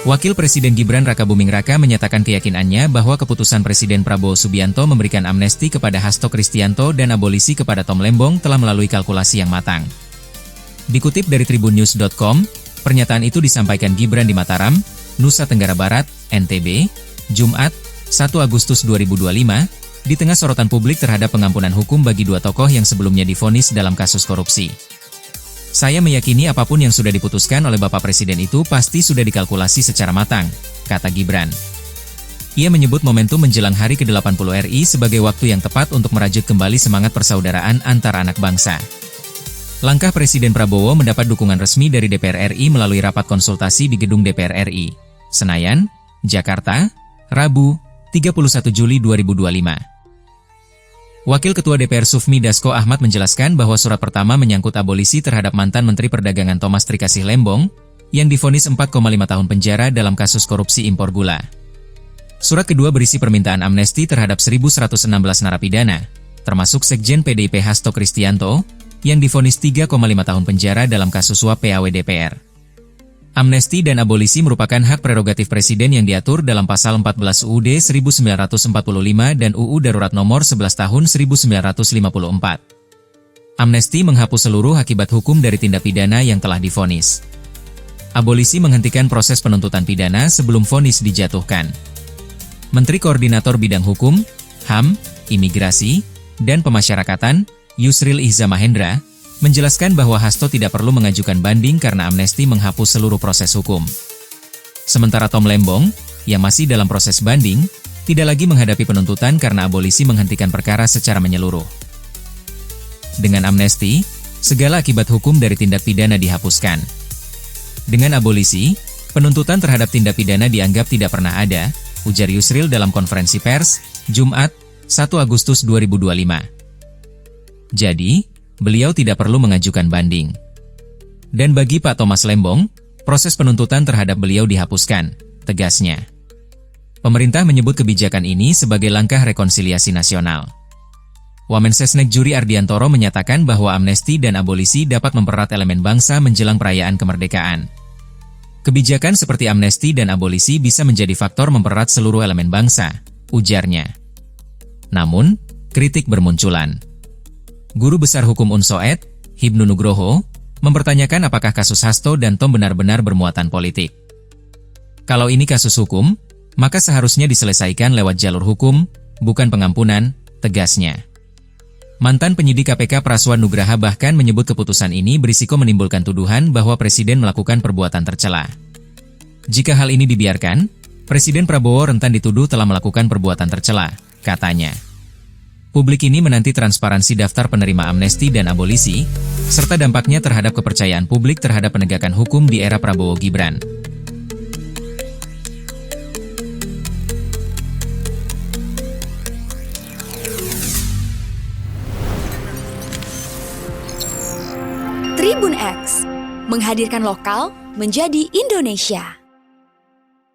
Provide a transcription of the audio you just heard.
Wakil Presiden Gibran Rakabuming Raka menyatakan keyakinannya bahwa keputusan Presiden Prabowo Subianto memberikan amnesti kepada Hasto Kristianto dan abolisi kepada Tom Lembong telah melalui kalkulasi yang matang. Dikutip dari tribunnews.com, pernyataan itu disampaikan Gibran di Mataram, Nusa Tenggara Barat, NTB, Jumat, 1 Agustus 2025, di tengah sorotan publik terhadap pengampunan hukum bagi dua tokoh yang sebelumnya divonis dalam kasus korupsi. Saya meyakini apapun yang sudah diputuskan oleh Bapak Presiden itu pasti sudah dikalkulasi secara matang, kata Gibran. Ia menyebut momentum menjelang Hari ke-80 RI sebagai waktu yang tepat untuk merajut kembali semangat persaudaraan antar anak bangsa. Langkah Presiden Prabowo mendapat dukungan resmi dari DPR RI melalui rapat konsultasi di Gedung DPR RI, Senayan, Jakarta, Rabu, 31 Juli 2025. Wakil Ketua DPR Sufmi Dasko Ahmad menjelaskan bahwa surat pertama menyangkut abolisi terhadap mantan Menteri Perdagangan Thomas Trikasih Lembong, yang divonis 4,5 tahun penjara dalam kasus korupsi impor gula. Surat kedua berisi permintaan amnesti terhadap 1.116 narapidana, termasuk Sekjen PDIP Hasto Kristianto, yang divonis 3,5 tahun penjara dalam kasus suap PAW DPR. Amnesti dan abolisi merupakan hak prerogatif Presiden yang diatur dalam Pasal 14 UUD 1945 dan UU Darurat Nomor 11 Tahun 1954. Amnesti menghapus seluruh akibat hukum dari tindak pidana yang telah divonis. Abolisi menghentikan proses penuntutan pidana sebelum vonis dijatuhkan. Menteri Koordinator Bidang Hukum, HAM, Imigrasi, dan Pemasyarakatan, Yusril Ihza Mahendra, menjelaskan bahwa Hasto tidak perlu mengajukan banding karena amnesti menghapus seluruh proses hukum. Sementara Tom Lembong, yang masih dalam proses banding, tidak lagi menghadapi penuntutan karena abolisi menghentikan perkara secara menyeluruh. Dengan amnesti, segala akibat hukum dari tindak pidana dihapuskan. Dengan abolisi, penuntutan terhadap tindak pidana dianggap tidak pernah ada, ujar Yusril dalam konferensi pers, Jumat, 1 Agustus 2025. Jadi, beliau tidak perlu mengajukan banding. Dan bagi Pak Thomas Lembong, proses penuntutan terhadap beliau dihapuskan, tegasnya. Pemerintah menyebut kebijakan ini sebagai langkah rekonsiliasi nasional. Wamensesnek Juri Ardiantoro menyatakan bahwa amnesti dan abolisi dapat mempererat elemen bangsa menjelang perayaan kemerdekaan. Kebijakan seperti amnesti dan abolisi bisa menjadi faktor mempererat seluruh elemen bangsa, ujarnya. Namun, kritik bermunculan. Guru Besar Hukum Unsoed, Hibnu Nugroho, mempertanyakan apakah kasus Hasto dan Tom benar-benar bermuatan politik. Kalau ini kasus hukum, maka seharusnya diselesaikan lewat jalur hukum, bukan pengampunan, tegasnya. Mantan penyidik KPK Praswan Nugraha bahkan menyebut keputusan ini berisiko menimbulkan tuduhan bahwa Presiden melakukan perbuatan tercela. Jika hal ini dibiarkan, Presiden Prabowo rentan dituduh telah melakukan perbuatan tercela, katanya. Publik ini menanti transparansi daftar penerima amnesti dan abolisi, serta dampaknya terhadap kepercayaan publik terhadap penegakan hukum di era Prabowo Gibran. Tribun X, menghadirkan lokal menjadi Indonesia.